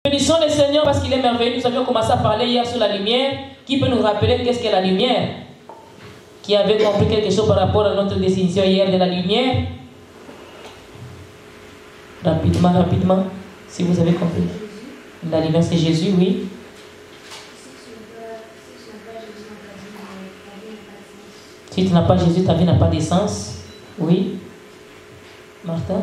Bénissons le Seigneur parce qu'il est merveilleux. Nous avions commencé à parler hier sur la lumière. Qui peut nous rappeler qu'est-ce qu'est la lumière? Qui avait compris quelque chose par rapport à notre définition hier de la lumière? Rapidement, rapidement, si vous avez compris. La lumière, c'est Jésus, oui. Si tu n'as pas Jésus, ta vie n'a pas d'essence. Oui. Martha?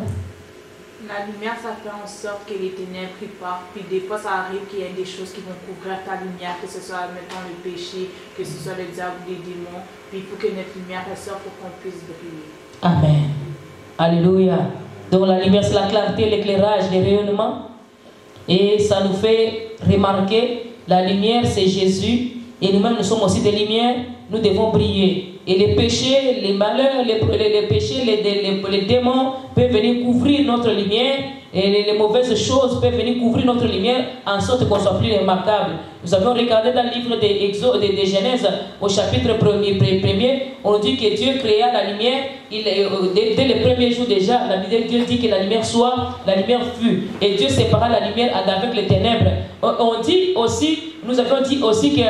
La lumière, ça fait en sorte que les ténèbres partent. Puis des fois, ça arrive qu'il y ait des choses qui vont couvrir ta lumière, que ce soit maintenant le péché, que ce soit le diable ou les démons. Puis il faut que notre lumière ressorte pour qu'on puisse briller. Amen. Alléluia. Donc la lumière, c'est la clarté, l'éclairage, le rayonnement. Et ça nous fait remarquer, la lumière, c'est Jésus. Et nous-mêmes, nous sommes aussi des lumières. Nous devons briller. Et les péchés, les malheurs, les péchés, les démons peuvent venir couvrir notre lumière. Et les mauvaises choses peuvent venir couvrir notre lumière en sorte qu'on soit plus remarquable. Nous avons regardé dans le livre de Genèse, au chapitre 1er, on dit que Dieu créa la lumière. Dès le premier jour déjà, Dieu dit que la lumière soit, la lumière fut. Et Dieu sépara la lumière avec les ténèbres. On dit aussi, nous avons dit aussi que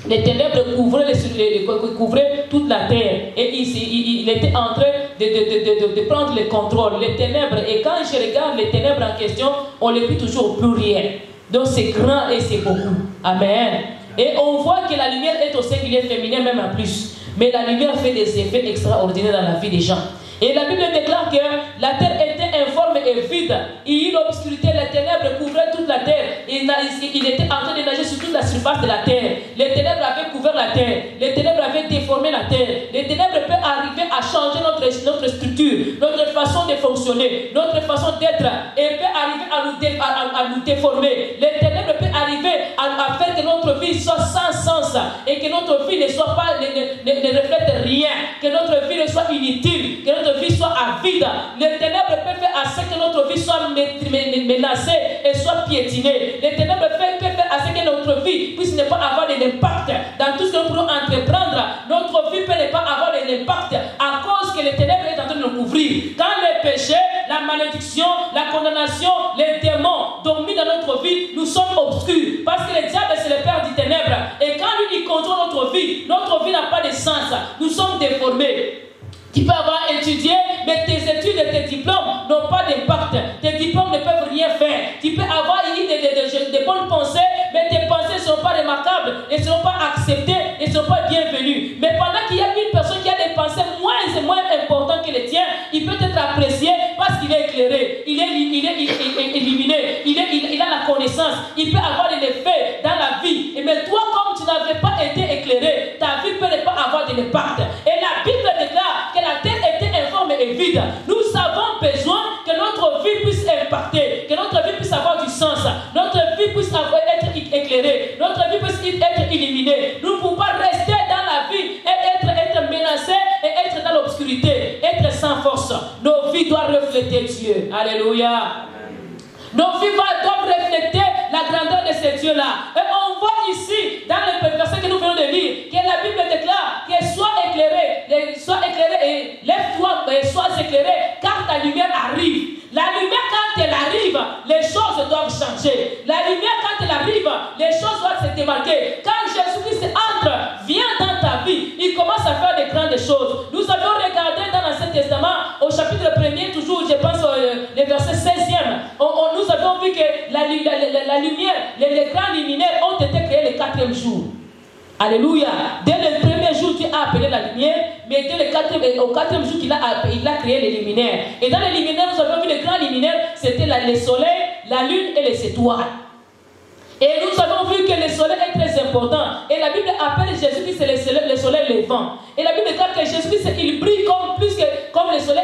les ténèbres couvraient toute la terre. Et il était en train de prendre le contrôle. Les ténèbres, et quand je regarde les ténèbres en question, on les vit toujours au pluriel. Donc c'est grand et c'est beaucoup. Amen. Et on voit que la lumière est au singulier féminin même en plus. Mais la lumière fait des effets extraordinaires dans la vie des gens. Et la Bible déclare que la terre était informe et vide. Il y eut l'obscurité, les ténèbres couvraient toute la terre. Il était en train de nager sur toute la surface de la terre. Les ténèbres avaient couvert la terre. Les ténèbres avaient déformé la terre. Les ténèbres peuvent arriver à changer notre structure, notre façon de fonctionner, notre façon d'être. Et peut arriver à nous déformer. Les ténèbres peuvent arriver à faire que notre vie soit sans sens et que notre vie ne soit pas, ne reflète rien, que notre vie ne soit inutile, que notre vie soit avide. Les ténèbres peuvent faire à ce que notre vie soit menacée et soit piétinée. Les ténèbres peuvent faire à ce que notre vie puisse ne pas avoir de l'impact dans tout ce que nous pouvons entreprendre. Notre vie peut ne pas avoir de l'impact à cause que les ténèbres sont en train de nous couvrir. Quand le péché, la malédiction, la condamnation, les démons dominent dans notre vie, nous sommes obscurs. Parce que le diable, c'est le père du ténèbre. Et quand lui, il contrôle notre vie n'a pas de sens. Nous sommes déformés. Tu peux avoir étudié, mais tes études et tes diplômes n'ont pas d'impact. Tes diplômes ne peuvent rien faire. Tu peux avoir eu des bonnes pensées, mais tes pensées ne seront pas remarquables, ne seront pas acceptées, ne seront pas bienvenues. Mais pendant qu'il y a une personne qui a des pensées moins importantes que les tiens, il peut être apprécié parce qu'il est éclairé, il est illuminé, il a la connaissance, il peut avoir des effets dans la vie. Mais toi, comme tu n'avais pas été éclairé, ta vie peut ne pas avoir de l'impact. Et la Bible déclare que la terre était informe et vide. Nous avons besoin que notre vie puisse impacter, que notre vie puisse avoir du sens, notre vie puisse être éclairée, notre vie puisse être illuminée. Nous ne pouvons pas rester dans la vie et être menacés et être dans l'obscurité, être sans force. Nos vies doivent refléter Dieu. Alléluia. Nos vies doivent refléter la grandeur de ce Dieu-là. Et on voit ici, dans le verset que nous venons de lire, que la Bible déclare que sois éclairé et lève-toi et sois éclairé, car ta lumière arrive. La lumière, quand elle arrive, les choses doivent changer. La lumière, quand elle arrive, les choses doivent se démarquer. Quand Jésus-Christ vient dans ta vie, il commence à faire de grandes choses. Nous avons regardé dans l'Ancien Testament, au chapitre 1er, toujours, je pense, le verset 16e, nous avons vu que la lumière, les grands luminaires ont été créés le 4e jour. Alléluia. Dès le premier jour, Dieu a appelé la lumière, mais dès au 4e jour, il a créé les luminaires. Et dans les luminaires, nous avons vu les grands luminaires, c'était le soleil, la lune et les étoiles. Et nous avons vu que le soleil est très important. Et la Bible appelle Jésus-Christ le soleil levant. Et la Bible déclare que Jésus-Christ, il brille comme le soleil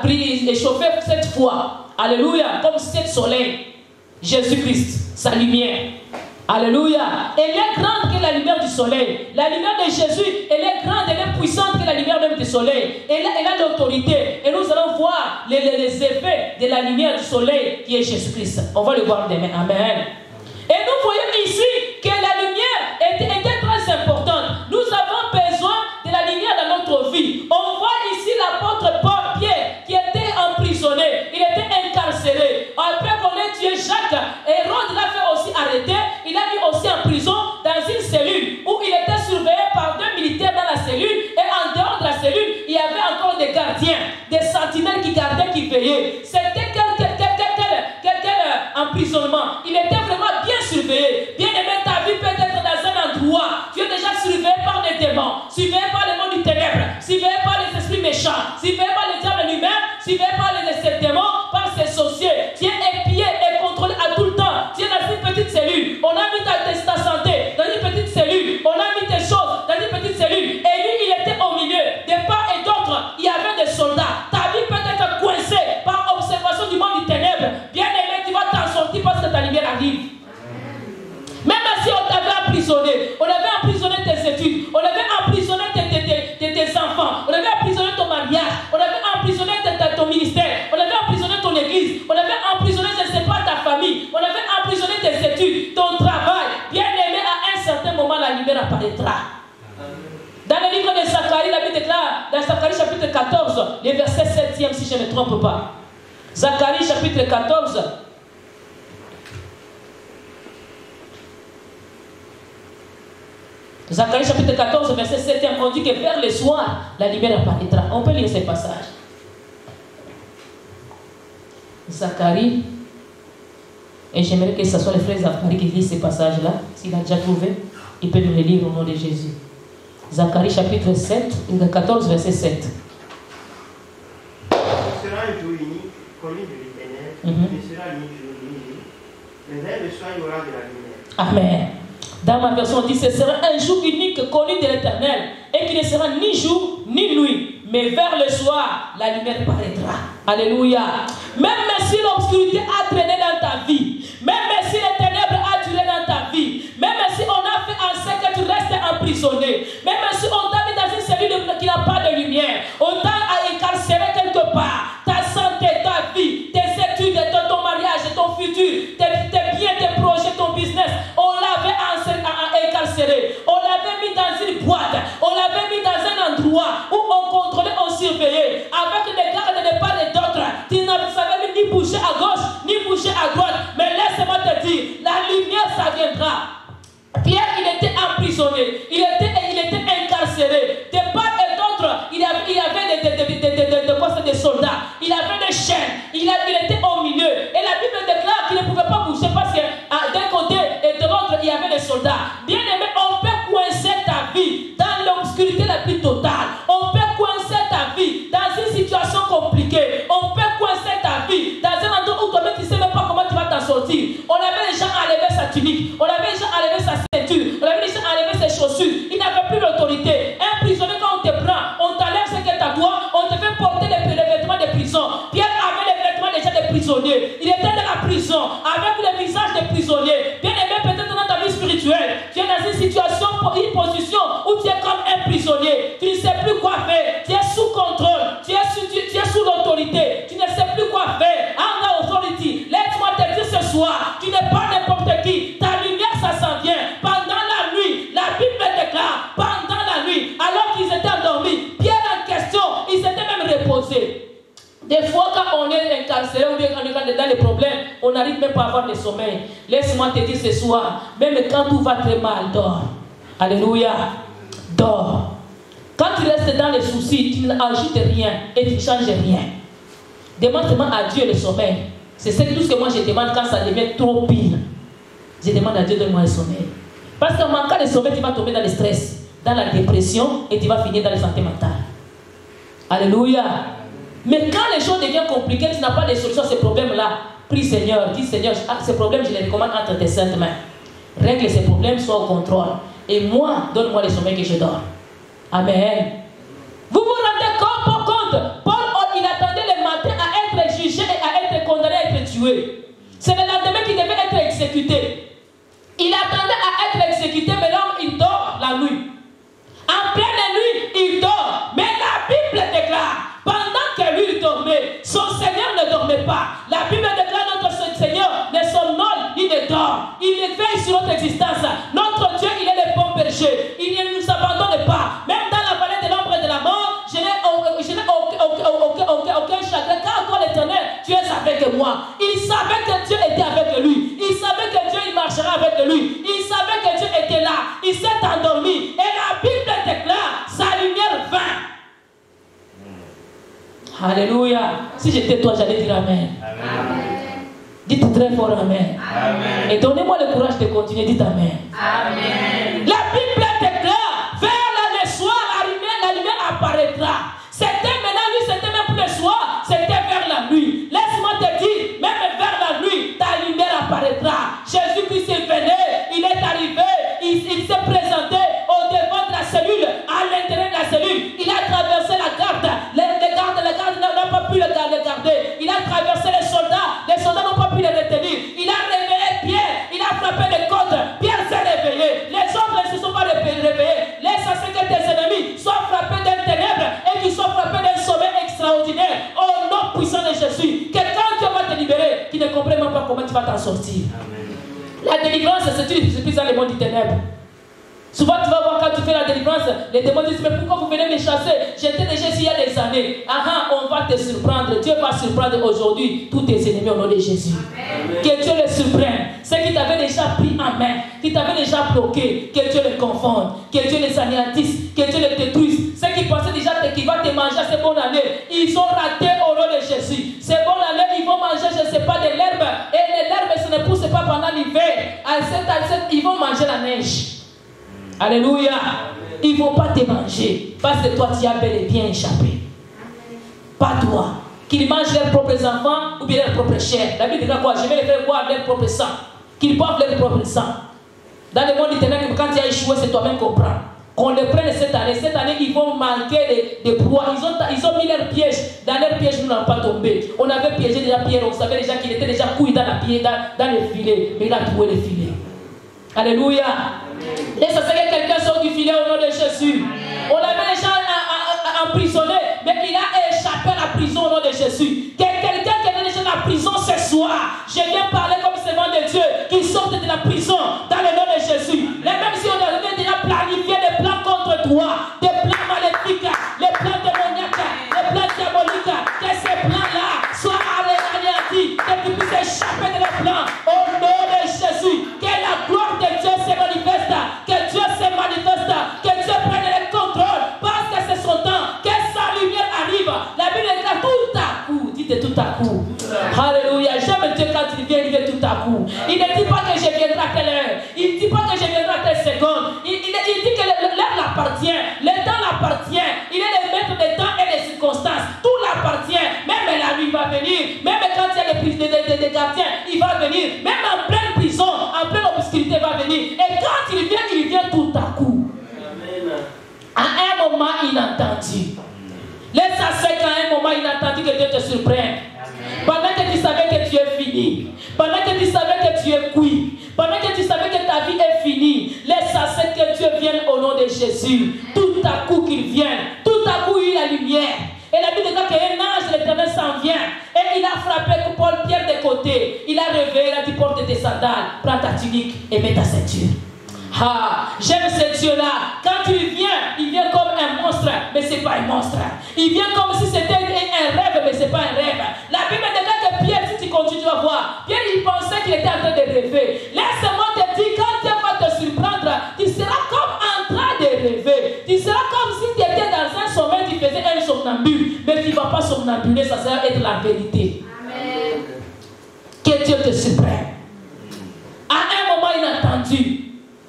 brille et chauffé 7 fois. Alléluia. Comme 7 soleils. Jésus-Christ, sa lumière. Alléluia. Elle est grande que la lumière du soleil. La lumière de Jésus, elle est grande, elle est puissante que la lumière même du soleil. Elle a l'autorité. Et nous allons voir les effets de la lumière du soleil qui est Jésus-Christ. On va le voir demain. Amen. Et nous voyons ici que la lumière était très importante. Nous avons besoin de la lumière dans notre vie. On voit ici l'apôtre Pierre qui était emprisonné. Il était incarcéré. Après qu'on ait tué Jacques, gardiens, des sentinelles qui gardaient, qui veillaient. C'était quel emprisonnement. Il était vraiment bien surveillé. Bien aimé, ta vie peut être dans un endroit. Tu es déjà surveillé par des démons, surveillé par les mondes du ténèbre, surveillé par les esprits méchants, surveillé par les diables lui-même, surveillé par ces démons, par ces sorciers. Tu es épié et contrôlé à tout le temps. Tu es dans une petite cellule. On a mis ta santé dans une petite cellule. On a mis tes choses dans une petite cellule. Et lui, il était au milieu. De part et d'autre, il y avait des soldats. Ta vie peut être coincée par observation du monde du ténèbre. Bien aimé, tu vas t'en sortir parce que ta lumière arrive. Même si on t'avait emprisonné, on avait emprisonné tes études, on avait emprisonné tes enfants, on avait emprisonné ton mariage, on avait emprisonné ton ministère, on avait emprisonné ton église, on avait emprisonné, je ne sais pas, ta famille, on avait emprisonné tes études, ton travail. Bien aimé, à un certain moment, la lumière apparaîtra. Dans le livre de Zacharie, la Bible déclare, dans Zacharie chapitre 14, le verset 7e, si je ne me trompe pas. Zacharie chapitre 14. Zacharie chapitre 14, verset 7e, on dit que vers le soir, la lumière apparaîtra. On peut lire ce passage. Zacharie, et j'aimerais que ce soit le frère Zacharie qui lit ce passage-là. S'il a déjà trouvé, il peut nous le lire au nom de Jésus. Zacharie chapitre 7, 14, verset 7. Ce sera un jour unique, connu de l'Éternel, il ne sera ni jour ni nuit, mais vers le soir, il y aura de la lumière. Amen. Dans ma version, on dit ce sera un jour unique connu de l'Éternel et qui ne sera ni jour ni nuit, mais vers le soir, la lumière paraîtra. Alléluia. Même si l'obscurité a traîné dans ta vie, même si les ténèbres a duré dans ta vie, même si on a fait en sorte que tu restes emprisonné, même si on t'a mis dans une cellule qui n'a pas de lumière, on t'a incarcéré quelque part, ta santé, ta vie, tes études, ton mariage, ton futur, tes biens, tes projets, ton business, on l'avait incarcéré, on l'avait mis dans une boîte, on l'avait mis dans un endroit où on contrôlait, on surveillait, avec des gardes de part et d'autre. Tu ne savais ni bouger à gauche, ni bouger à droite. Mais laisse-moi te dire, la lumière, ça viendra. Pierre, il était emprisonné, il était incarcéré. De part et d'autre, il avait des soldats, il avait des chaînes, il était au milieu. Et la Bible déclare qu'il ne pouvait pas bouger parce que d'un côté et de l'autre, il y avait des soldats. Bien aimé, on peut coincer ta vie dans l'obscurité la plus totale. On peut coincer ta vie dans une situation compliquée. On peut coincer ta vie dans un endroit où toi-même tu ne sais même pas comment tu vas t'en sortir. On avait déjà enlevé sa tunique, on avait déjà enlevé sa ceinture, on avait déjà enlevé ses chaussures. Il n'avait plus l'autorité. Un prisonnier, quand on te prend, on t'enlève ce que tu as toi, on te fait porter les vêtements de prison. Pierre avait les vêtements déjà de prisonnier. Il était dans la prison avec le visage de prisonnier. Bien aimé, peut-être dans ta vie spirituelle, tu es dans une situation, une position où tu es comme un prisonnier. Tu ne sais plus quoi faire. Tu es sous contrôle. Tu es sous l'autorité. Tu ne sais plus quoi faire. Under authority. Laisse-moi te dire ce soir, tu n'es pas n'importe qui. Ta lumière, ça s'en vient. Pendant la nuit, la Bible déclare, pendant la nuit, alors qu'ils étaient endormis, Pierre en question, il s'était même reposé. Des fois, quand on est incarcéré ou bien quand on est dans les problèmes, on n'arrive même pas à avoir le sommeil. Laisse-moi te dire ce soir, même quand tout va très mal, dors. Alléluia. Dors. Quand tu restes dans les soucis, tu n'ajoutes rien et tu ne changes rien. Demande à Dieu le sommeil. C'est tout ce que moi je demande quand ça devient trop pire. Je demande à Dieu de moi le sommeil. Parce qu'en manquant de sommeil, tu vas tomber dans le stress, dans la dépression et tu vas finir dans la santé mentale. Alléluia. Mais quand les choses deviennent compliquées, tu n'as pas de solution à ces problèmes-là. Prie Seigneur, dis Seigneur, ces problèmes, je les recommande entre tes saintes mains. Règle ces problèmes, sois au contrôle. Et moi, donne-moi le sommeil que je dors. Amen. Vous vous rendez compte? Paul, il attendait le matin à être jugé et à être condamné à être tué. C'est le lendemain qu'il devait être exécuté. Il attendait à être exécuté, mais l'homme, il dort la nuit. En pleine nuit, il dort. Mais la Bible déclare, pendant que lui dormait, son Seigneur ne dormait pas. La Bible déclare, notre Seigneur ne somnole, il ne dort. Il veille sur notre existence. Notre Dieu, il est le bon berger. Il ne nous abandonne pas. Même dans la vallée de l'ombre et de la mort, je n'ai aucun chagrin. Car toi, l'Éternel, tu es avec moi. Il savait que Dieu était avec lui. Il savait que Dieu, il marchera avec lui. Il savait que Dieu était là. Il s'est endormi. Et la Bible déclare, sa lumière vint. Alléluia. Si j'étais toi, j'allais dire Amen. Amen. Dites très fort Amen. Amen. Et donnez-moi le courage de continuer. Dites Amen. Amen. La Bible déclare, vers le soir, la lumière apparaîtra. C'était maintenant lui, c'était même plus le soir, c'était vers la nuit. Laisse-moi te dire, même vers la nuit, ta lumière apparaîtra. Jésus-Christ est venu, il est arrivé, il s'est présenté au devant de la cellule, à l'intérieur de la cellule. Il a traversé la garde. Les gardes n'ont pas pu le garder. Il a traversé les soldats n'ont pas pu le retenir. Il a réveillé Pierre, il a frappé les côtes. Pierre s'est réveillé. Les autres ne se sont pas réveillés. Laisse à ce que tes ennemis soient frappés d'un ténèbre et qu'ils soient frappés d'un sommeil extraordinaire. Au nom puissant de Jésus. Que quand Dieu va te libérer, tu ne comprends même pas comment tu vas t'en sortir. Amen. La délivrance, c'est une surprise dans le monde du ténèbre. Souvent tu vas voir quand tu fais la délivrance, les démons disent mais pourquoi vous venez me chasser? J'étais déjà ici il y a des années. On va te surprendre. Dieu va surprendre aujourd'hui tous tes ennemis au nom de Jésus. Amen. Que Dieu les surprenne. Ceux qui t'avaient déjà pris en main, qui t'avaient déjà bloqué, que Dieu les confonde, que Dieu les anéantisse, que Dieu les détruise. Ceux qui pensaient déjà qu'il va te manger ces bonnes années, ils ont raté au nom de Jésus. Ces bonnes années, ils vont manger, je ne sais pas, de l'herbe. Et l'herbe, ça ne pousse pas pendant l'hiver. À cette, ils vont manger la neige. Alléluia. Ils ne vont pas te manger. Parce que toi, tu as bel et bien échappé. Pas toi. Qu'ils mangent leurs propres enfants ou bien leurs propres chairs. La Bible dit quoi? Je vais les faire boire leur propre sang. Qu'ils boivent leur propre sang. Dans le monde éternel, quand tu as échoué, c'est toi-même qu'on prend. Qu'on les prenne cette année. Cette année, ils vont manquer de proies. Ils ont mis leur piège. Dans leur piège, nous n'avons pas tombé. On avait piégé déjà Pierre. On savait déjà qu'il était déjà couillé dans le filet. Mais il a trouvé le filet. Alléluia. Laisse à ce que quelqu'un sorte du filet au nom de Jésus. On avait déjà emprisonné, mais il a échappé à la prison au nom de Jésus. Quelqu'un qui est déjà dans la prison ce soir, je viens parler comme servant de Dieu, qui sortent de la prison dans le nom de Jésus. Et même si on avait déjà planifié des plans contre toi, des plans maléfiques, les plans démoniaques, les plans diaboliques, que ces plans-là soient anéantis, que tu puisses échapper de les plans au nom de Jésus. Que la gloire de Dieu se manifeste, que Dieu se manifeste, que Dieu prenne le contrôle, parce que c'est son temps, que sa lumière arrive. La Bible dit tout à coup, dites tout à coup. Alléluia, j'aime Dieu quand il vient tout à coup. Il ne dit pas que je viendrai à telle heure, il ne dit pas que je viendrai à telle seconde, il dit que l'heure l'appartient, le temps l'appartient, il est le maître des temps et des circonstances, tout l'appartient, même la nuit va venir, même quand il y a des gardiens, il va venir, même en pleine prison, en pleine obscurité va venir, et quand il vient tout à coup. Amen. À un moment inattendu. Laisse à ce qu'à un moment inattendu que Dieu te surprenne. Pendant que tu savais que tu es fini, pendant que tu savais que tu es cuit, pendant que tu savais que ta vie est finie, laisse à ce que Dieu vienne au nom de Jésus. Tout à coup qu'il vienne, tout à coup il y a la lumière. Et la Bible dit qu'un ange de l'Éternel s'en vient. Et il a frappé Paul Pierre de côté. Il a réveillé, il a dit porte tes sandales, prends ta tunique et mets ta ceinture. J'aime ce Dieu-là. Quand il vient comme un monstre, mais ce n'est pas un monstre. Il vient comme si c'était un rêve, mais ce n'est pas un rêve. La Bible dit que Pierre, si tu continues, tu vas voir. Pierre, il pensait qu'il était en train de rêver. Laisse-moi te dire, quand Dieu va te surprendre, tu seras comme en train de rêver. Tu seras comme si tu étais dans un sommeil, tu faisais un somnambule. Mais tu ne vas pas somnambuler, ça sera être la vérité. Amen. Que Dieu te surprenne. À un moment inattendu.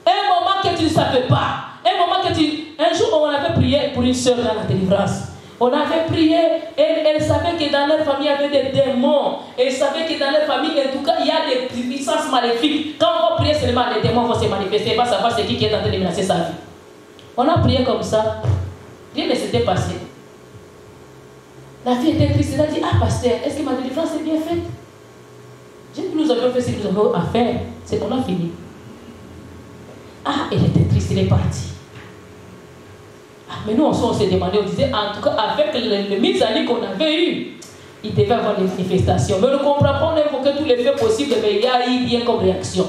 Un moment que tu ne savais pas. Un moment que tu... Un jour, on avait prié pour une soeur dans la délivrance. On avait prié et elle savait que dans leur famille, il y avait des démons. Et elle savait que dans leur famille, en tout cas, il y a des puissances maléfiques. Quand on va prier seulement, les démons vont se manifester. Pas savoir c'est qui est en train de menacer sa vie. On a prié comme ça. Rien ne s'était passé. La fille était triste. Elle a dit, pasteur, est-ce que ma délivrance est bien faite? J'ai dit, nous avions fait ce que nous avons à faire. C'est qu'on a fini. Elle était triste, elle est partie. Mais nous, on s'est demandé, on disait, en tout cas, avec les mises à qu'on avait eues, il devait y avoir des manifestations. Mais on ne comprend pas, on a évoqué tous les faits possibles, mais il y a eu bien comme réaction.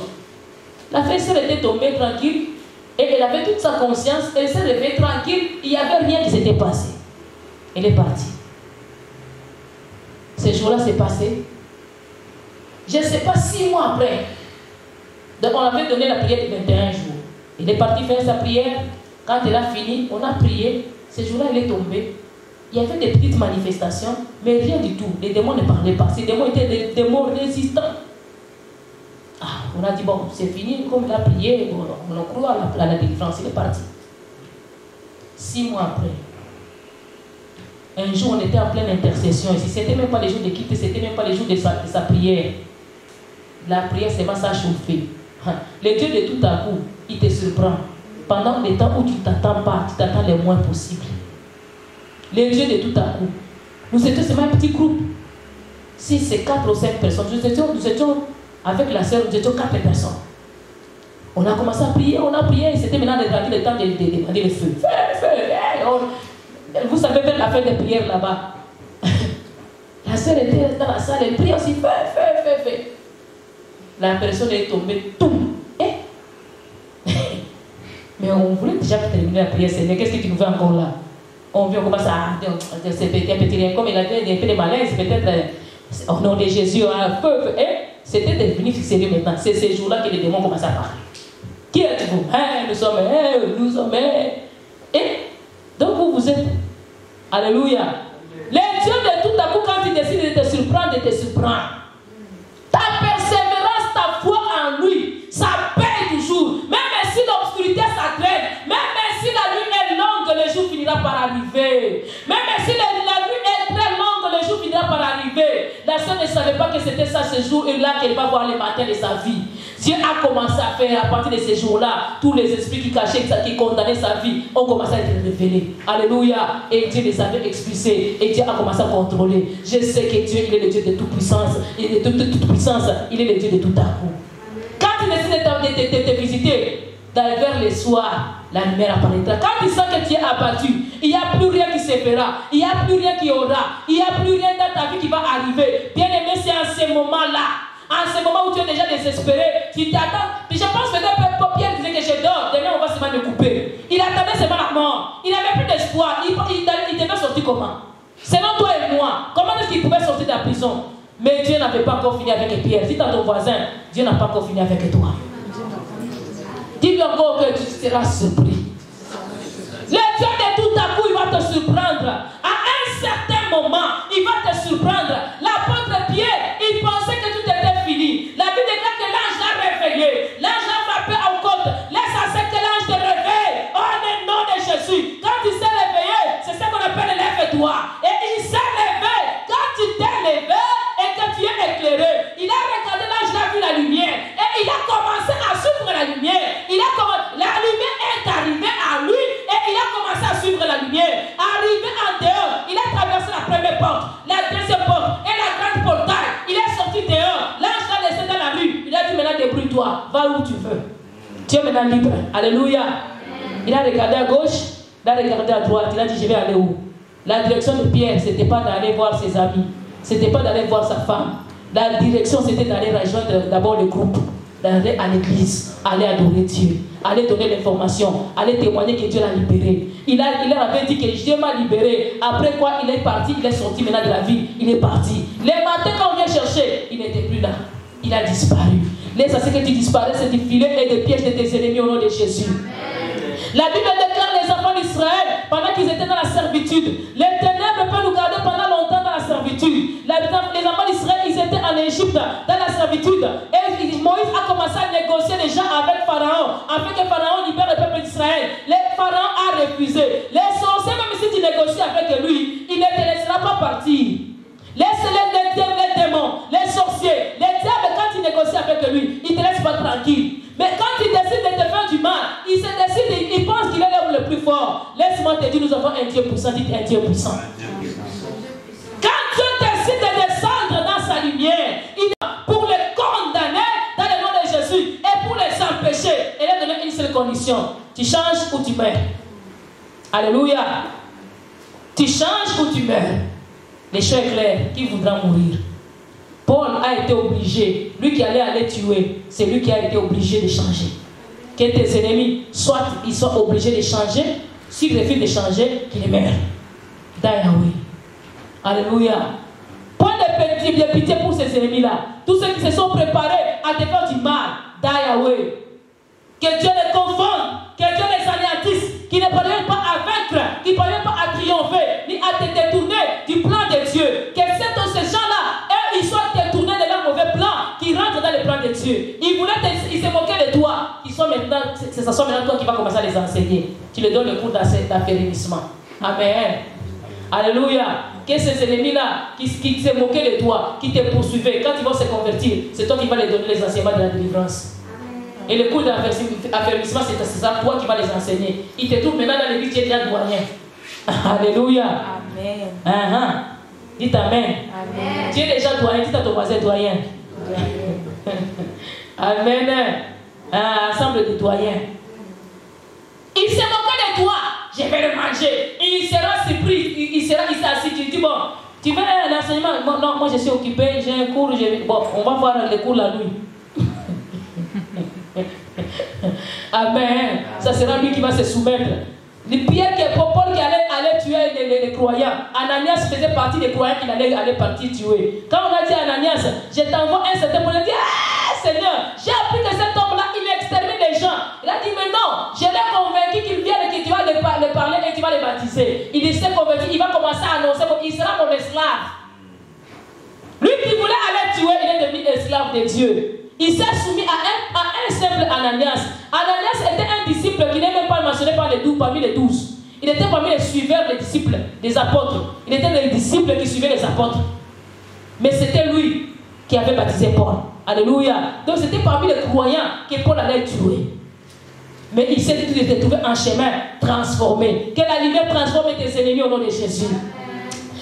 La fille était tombée tranquille, et elle avait toute sa conscience, elle s'est réveillée tranquille, il n'y avait rien qui s'était passé. Elle est partie. Ce jour-là s'est passé. Je ne sais pas, 6 mois après, donc on avait donné la prière de 21 jours. Il est parti faire sa prière. Quand elle a fini, on a prié. Ce jour-là, elle est tombée. Il y avait des petites manifestations, mais rien du tout. Les démons ne parlaient pas. Ces démons étaient des démons résistants. Ah, on a dit, bon, c'est fini, comme il a prié, on a cru à la délivrance, il est parti. 6 mois après, un jour, on était en pleine intercession ici. Ce n'était même pas les jours de quitter, ce n'était même pas les jours de sa prière. La prière, c'est pas ça chauffer. Le Dieu de tout à coup, il te surprend. Pendant les temps où tu ne t'attends pas, tu t'attends le moins possible. Le Dieu de tout à coup. Nous étions seulement un petit groupe. Si c'est 4 ou 5 personnes, nous étions avec la sœur, nous étions 4 personnes. On a commencé à prier, c'était maintenant le temps de demander le feu. Feu. Vous savez faire la fête de prière là-bas. La sœur était dans la salle, elle priait aussi, feu. La personne est tombée, tout. Mais on voulait déjà terminer la prière, Seigneur, qu'est-ce que tu nous fais encore là? On vient commencer à c'est petit rien, comme il avait fait des malaises, peut-être au nom de Jésus, feu. C'était devenu sérieux maintenant. C'est ces jours-là que les démons commencent à parler. Qui êtes-vous? Nous sommes. Donc vous êtes. Alléluia. Les dieux de tout à coup, quand ils décident de te surprendre, Ta persévérance, ta foi en lui, ça paye toujours. Même si l'obscurité s'attrait, même si la nuit est longue, le jour finira par arriver. Même si la nuit est très longue, le jour finira par arriver. La sœur ne savait pas que c'était ça ce jour-là qu'elle va voir le matin de sa vie. Dieu a commencé à faire, à partir de ces jours-là, tous les esprits qui cachaient, qui condamnaient sa vie, ont commencé à être révélés. Alléluia. Et Dieu les avait expulsés. Et Dieu a commencé à contrôler. Je sais que Dieu, il est le Dieu de toute puissance. Il est de toute puissance. Il est le Dieu de tout à coup. Quand il décide de te visiter, vers le soir, la lumière apparaîtra. Quand il sent que tu es abattu, il n'y a plus rien qui se fera. Il n'y a plus rien qui aura. Il n'y a plus rien dans ta vie qui va arriver. Bien aimé, c'est en ce moment-là. En ce moment où tu es déjà désespéré, tu t'attends. Puis je pense que Pierre disait que je dors, demain on va seulement me couper. Il attendait seulement la mort. Il n'avait plus d'espoir. Il devait sortir comment? Selon toi et moi, comment est-ce qu'il pouvait sortir de la prison? Mais Dieu n'avait pas encore fini avec Pierre. Dis à ton voisin, Dieu n'a pas encore fini avec toi. Dis-lui encore que tu seras surpris. Le Dieu de tout à coup, il va te surprendre. À un certain moment, il va te surprendre. L'apôtre Pierre, il pensait que tout était fini. La Bible déclare que l'ange l'a réveillé. L'ange l'a frappé au côte. Laisse à ce que l'ange te réveille. Oh, le nom de Jésus. Quand il s'est réveillé, c'est ce qu'on appelle lève-toi. Et il s'est levé. Quand tu t'es levé et que tu es éclairé, il a regardé l'ange, il a vu la lumière. Et il a commencé à suivre la lumière. La lumière est arrivée à lui et il a commencé à suivre la lumière. Arrivé en dehors, il a traversé la première porte, la deuxième porte et la grande portail. Il est sorti dehors. L'ange l'a laissé dans la rue. Il a dit maintenant débrouille-toi, va où tu veux. Tu es maintenant libre. Alléluia. Il a regardé à gauche, il a regardé à droite. Il a dit je vais aller où? La direction de Pierre, ce n'était pas d'aller voir ses amis. Ce n'était pas d'aller voir sa femme. La direction, c'était d'aller rejoindre d'abord le groupe, d'aller à l'église, aller adorer Dieu, aller donner l'information, aller témoigner que Dieu l'a libéré. Il leur avait dit que Dieu m'a libéré. Après quoi, il est parti, il est sorti maintenant de la ville, il est parti. Les matins, quand on vient chercher, il n'était plus là. Il a disparu. Laisse à ce que tu disparaisses du filet et des pièges de tes ennemis au nom de Jésus. La Bible déclare les enfants d'Israël pendant qu'ils étaient dans la servitude. Les ténèbres peuvent nous garder pendant longtemps dans la servitude. Les enfants d'Israël, ils étaient en Égypte dans la servitude. Et Moïse a commencé à négocier déjà avec Pharaon afin que Pharaon libère le peuple d'Israël. Le Pharaon a refusé. Les sorciers, même si tu négocies avec lui, il ne te laissera pas partir. Laisse-les démons, les sorciers, les diables, quand tu négocies avec lui, il ne te laisse pas tranquille. Mais quand il décide de te faire du mal, il pense qu'il est l'homme le plus fort. Laisse-moi te dire, nous avons un Dieu puissant, dites un Dieu puissant. Quand Dieu décide de descendre dans sa lumière, il est pour les condamner dans le nom de Jésus et pour les empêcher. Il a donné une seule condition. Tu changes ou tu meurs. Alléluia. Tu changes ou tu meurs. Les choix est clair. Qui voudra mourir? Paul a été obligé, lui qui allait aller tuer, c'est lui qui a été obligé de changer. Que tes ennemis, soit ils sont obligés de changer, s'ils refusent de changer, qu'ils meurent. Yahweh. Alléluia. Point de pitié pour ces ennemis-là. Tous ceux qui se sont préparés à te faire du mal, Yahweh. Que Dieu les confonde, que Dieu les anéantisse, qu'ils ne parviennent pas à vaincre, qu'ils ne parviennent pas à triompher, ni à te ce soit maintenant toi qui vas commencer à les enseigner. Tu leur donnes le cours d'affermissement. Amen. Alléluia. Que ces ennemis-là qui se moquaient de toi, qui te poursuivaient, quand ils vont se convertir, c'est toi qui vas les donner les enseignements de la délivrance. Et le cours d'affermissement, c'est ça, toi qui vas les enseigner. Ils te trouvent maintenant dans l'église, tu es déjà doyen. Alléluia. Amen. Dites Amen. Amen. Tu es déjà doyen, dites à ton voisin doyen. Amen. Ensemble de doyens. Il se moquait de toi. Je vais le manger. Il sera surpris. Il s'est assis. Tu dis bon, tu veux un enseignement? Non, moi je suis occupé. J'ai un cours. Bon, on va voir les cours la nuit. Amen. Ça sera lui qui va se soumettre. Pierre, Paul qui allait tuer les croyants. Ananias faisait partie des croyants qu'il allait partir tuer. Quand on a dit à Ananias, je t'envoie un certain pour lui dire, ah Seigneur, j'ai appris que cet homme-là, il extermine les gens. Il a dit, mais non, je l'ai convaincu qu'il vienne et que tu vas les parler et que tu vas les baptiser. Il s'est convaincu, il va commencer à annoncer qu'il sera mon esclave. Lui qui voulait aller tuer, il est devenu esclave de Dieu. Il s'est soumis à un simple Ananias. Ananias était un disciple qui n'est même pas mentionné parmi les 12. Il était parmi les suiveurs des disciples, des apôtres. Il était les disciples qui suivaient les apôtres. Mais c'était lui qui avait baptisé Paul. Alléluia. Donc c'était parmi les croyants que Paul allait tuer. Mais il s'est trouvé en chemin transformé. Que la lumière transforme tes ennemis au nom de Jésus.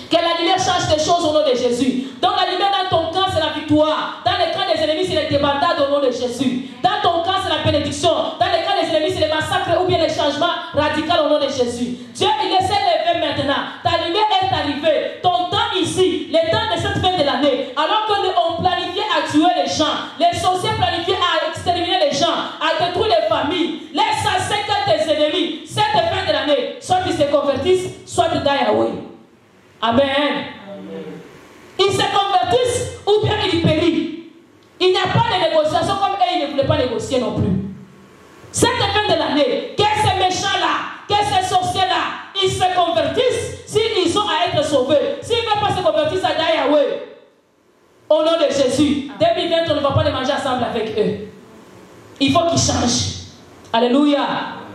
Que la lumière change tes choses au nom de Jésus. Donc la lumière dans ton camp, c'est la victoire. Dans le camp des ennemis, c'est les débandades au nom de Jésus. Dans ton camp, c'est la bénédiction. Dans le camp des ennemis, c'est les massacres ou bien les changements radicaux au nom de Jésus. Dieu, il s'est levé maintenant. Ta lumière est arrivée. Ton temps ici, le temps de cette fin de l'année, alors qu'on planifiait à tuer les gens, les sorciers planifiaient à exterminer les gens, à détruire les familles, les assassins tes ennemis, cette fin de l'année, soit ils se convertissent, soit ils die away. Amen. Amen. Ils se convertissent ou bien ils périssent. Il n'y a pas de négociation comme eux, ils ne voulaient pas négocier non plus. Cette fin de l'année, que ces méchants-là, que ces sorciers-là, ils se convertissent s'ils ont à être sauvés. S'ils ne veulent pas se convertir, ça die away. Au nom de Jésus. 2020, on ne va pas les manger ensemble avec eux. Il faut qu'ils changent. Alléluia.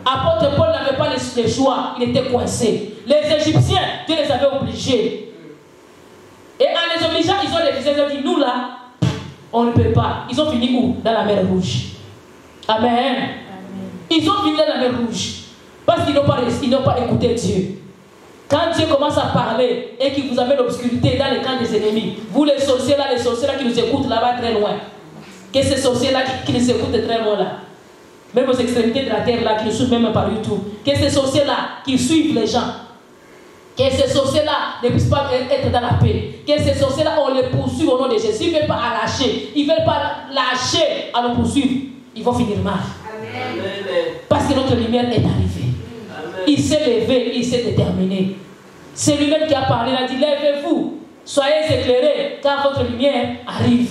Apôtre Paul n'avait pas le choix, il était coincé. Les Égyptiens, Dieu les avait obligés. Et en les obligeant, ils ont dit, nous là, on ne peut pas. Ils ont fini où? Dans la mer Rouge. Amen. Amen. Ils ont fini dans la mer Rouge. Parce qu'ils n'ont pas écouté Dieu. Quand Dieu commence à parler et qu'il vous amène l'obscurité dans les camps des ennemis, vous les sorciers là qui nous écoutent là-bas très loin, que ces sorciers là qui nous écoutent très loin là, même aux extrémités de la terre là, qui nous suivent même par YouTube, que ces sorciers-là qui suivent les gens, que ces sorciers-là ne puissent pas être dans la paix, que ces sorciers-là, on les poursuit au nom de Jésus. Ils ne veulent pas lâcher, ils ne veulent pas lâcher à nous poursuivre, ils vont finir mal. Amen. Parce que notre lumière est arrivée. Amen. Il s'est levé, il s'est déterminé. C'est lui-même qui a parlé, il a dit, lèvez-vous, soyez éclairés, car votre lumière arrive.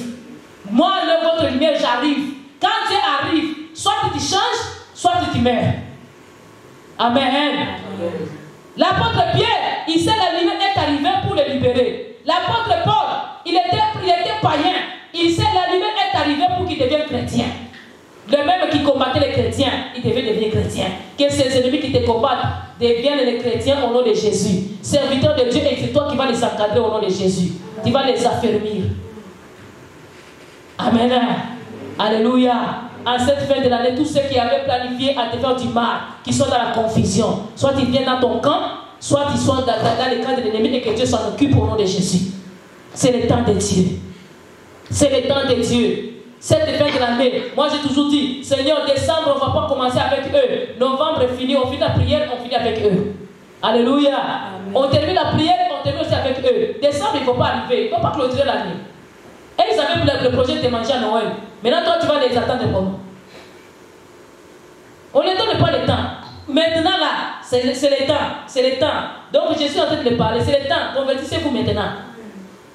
Moi, votre lumière, j'arrive. Quand Dieu arrive, soit tu te changes, soit tu te meurs. Amen. Amen. L'apôtre Pierre, il sait la lumière est arrivée pour le libérer. L'apôtre Paul, il était païen. Il sait la lumière est arrivée pour qu'il devienne chrétien. Le même qui combattait les chrétiens, il devait devenir chrétien. Que ces ennemis qui te combattent deviennent les chrétiens au nom de Jésus. Serviteurs de Dieu, et c'est toi qui vas les encadrer au nom de Jésus. Tu vas les affermir. Amen. Alléluia. En cette fin de l'année, tous ceux qui avaient planifié à te faire du mal, qui sont dans la confusion, soit ils viennent dans ton camp, soit ils sont dans les camps de l'ennemi et que Dieu s'en occupe au nom de Jésus. C'est le temps de Dieu. C'est le temps de Dieu. Cette fin de l'année, moi j'ai toujours dit, Seigneur, décembre, on ne va pas commencer avec eux. Novembre est fini, on finit la prière, on finit avec eux. Alléluia. Amen. On termine la prière, on termine aussi avec eux. Décembre, il ne faut pas arriver, il ne faut pas clôturer l'année. Et ils avaient le projet de manger à Noël. Maintenant, toi, tu vas les attendre comment? On ne donne pas le temps. Maintenant, là, c'est le temps. C'est le temps. Donc, je suis en train de les parler. C'est le temps. Convertissez-vous maintenant.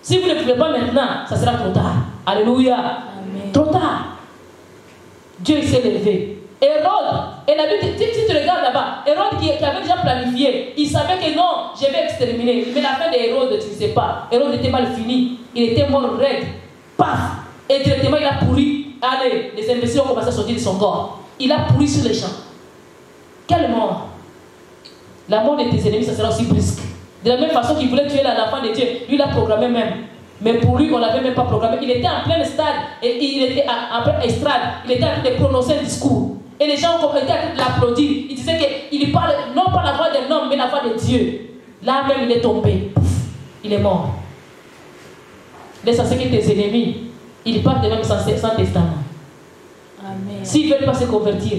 Si vous ne pouvez pas maintenant, ça sera trop tard. Alléluia. Amen. Trop tard. Dieu s'est levé. Hérode, et la Bible, si tu regardes là-bas, Hérode qui avait déjà planifié, il savait que non, je vais exterminer. Mais la fin de Hérode, tu ne sais pas. Hérode était mal fini. Il était mort raide. Paf! Et directement, il a pourri. Allez, les imbéciles ont commencé à sortir de son corps. Il a pourri sur les champs. Quelle mort? La mort de tes ennemis, ça sera aussi brusque. De la même façon qu'il voulait tuer l'enfant de Dieu, lui l'a programmé même. Mais pour lui, on ne l'avait même pas programmé. Il était en plein stade, et il était en plein estrade. Il était en train de prononcer un discours. Et les gens étaient en train de l'applaudir. Il disait qu'il parle non pas la voix d'un homme, mais la voix de Dieu. Là même, il est tombé. Pouf, il est mort. Laisse à ce que tes ennemis, ils partent même sans testament. Amen. S'ils ne veulent pas se convertir,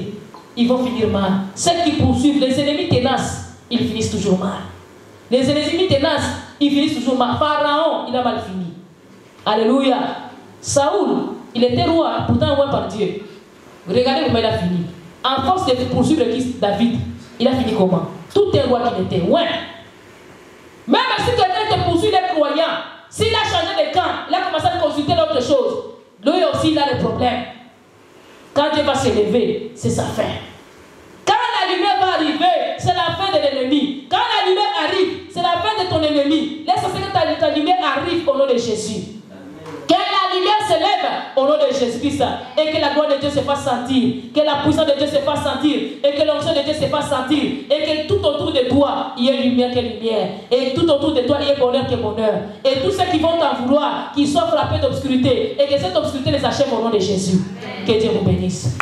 ils vont finir mal. Ceux qui poursuivent, les ennemis tenaces, ils finissent toujours mal. Les ennemis tenaces, ils finissent toujours mal. Pharaon, il a mal fini. Alléluia. Saoul, il était roi, pourtant roi par Dieu. Regardez comment il a fini. En force de poursuivre David, il a fini comment? Tout est roi qu'il était. Ouais. Même si quelqu'un te poursuit les croyants, s'il a changé de camp, il a commencé à consulter l'autre chose. Lui aussi, il a le problème. Quand Dieu va se lever, c'est sa fin. Quand la lumière va arriver, c'est la fin de l'ennemi. Quand la lumière arrive, c'est la fin de ton ennemi. Laisse que ta lumière arrive au nom de Jésus. Que la lumière se lève au nom de Jésus-Christ et que la gloire de Dieu se fasse sentir, que la puissance de Dieu se fasse sentir et que l'onction de Dieu se fasse sentir et que tout autour de toi, il y ait lumière que lumière et tout autour de toi, il y ait bonheur que bonheur. Et tous ceux qui vont t'en vouloir, qui soient frappés d'obscurité et que cette obscurité les achève au nom de Jésus. Que Dieu vous bénisse.